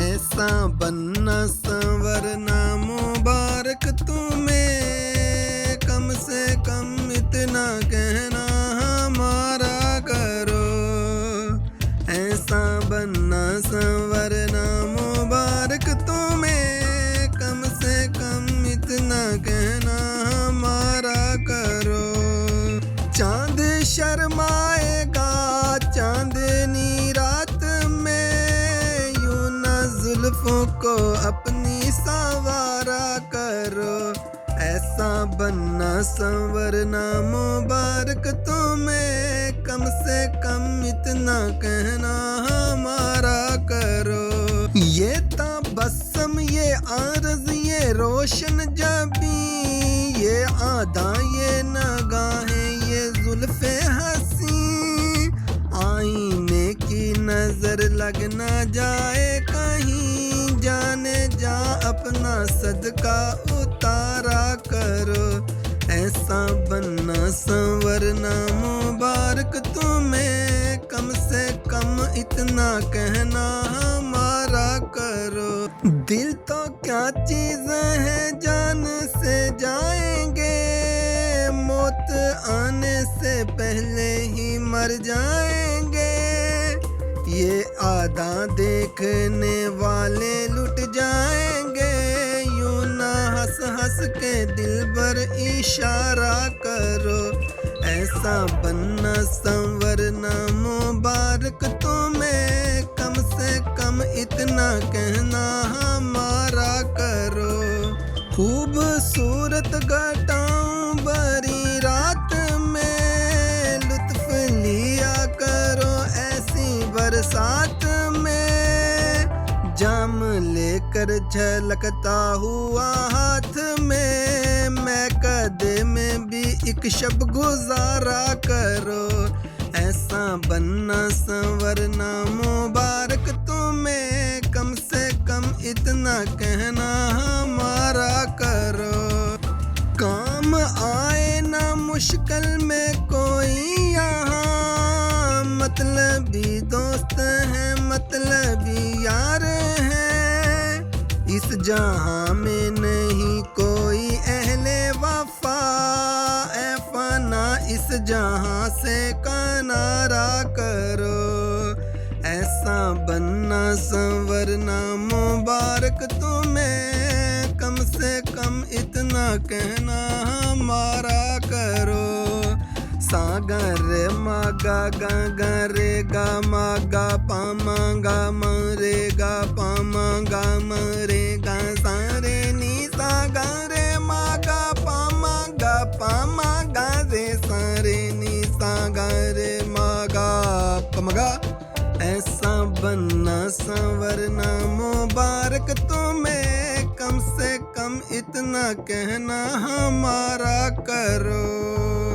ऐसा बनना संवरना मुबारक तुम्हें, कम से कम इतना कहना हमारा करो। ऐसा बनना संवरना मुबारक तुम्हें, कम से कम इतना कहना हमारा करो। चांद शर्माएगा चांदनी रात में, यूं ना जुल्फों को अपनी संवारा करो। ऐसा बनना संवरना मुबारक तुम्हें, कम से कम इतना कहना हमारा करो। ये तबस्सुम ये आरज़ ये रोशन जबी, ये आदा ये नगाहें ये जुल्फ़े हंसी, आईने की नजर लग ना जाए कहीं, जाने जा अपना सदका उतारा करो। ऐसा बनना संवरना मुबारक तुम्हें, कम से कम इतना कहना हमारा करो। दिल तो क्या चीज़ है जान से जाएंगे, मौत आने से पहले ही मर जाएंगे। ये आदा देखने वाले लुट जाएंगे, यूं ना हंस हंस के दिल भर इशारा करो। ऐसा बनना संवरना मुबारक तुम्हें, कम से कम इतना कहना हमारा करो। खूबसूरत घटाओं भरी रात में, लुत्फ लिया करो ऐसी बरसात में, जाम लेकर झलकता हुआ हाथ में, मैं कदे में भी एक शब गुजारा करो। ऐसा बनना संवरना मुबारक तुम्हें, कम से कम इतना कहना हमारा करो। काम आए ना मुश्किल में कोई यहाँ, मतलबी दोस्त है मतलबी यार है, इस जहां में नहीं कोई अहले वफा, ऐ फना इस जहां से किनारा करो। ऐसा बनना संवरना मुबारक तुम्हें, कम से कम इतना कहना हमारा करो। सागा रे मा गा गा गा रे गा मा गा पा मा गा म रे गा पा मा गा म रे गा सा रे नी सा गा रे मा गा पा मा गा पा मा गा रे सा रे नी सा गा रे मा गा प म गा। ऐसा बनना संवरना मुबारक तुम्हें, कम से कम इतना कहना हमारा करो।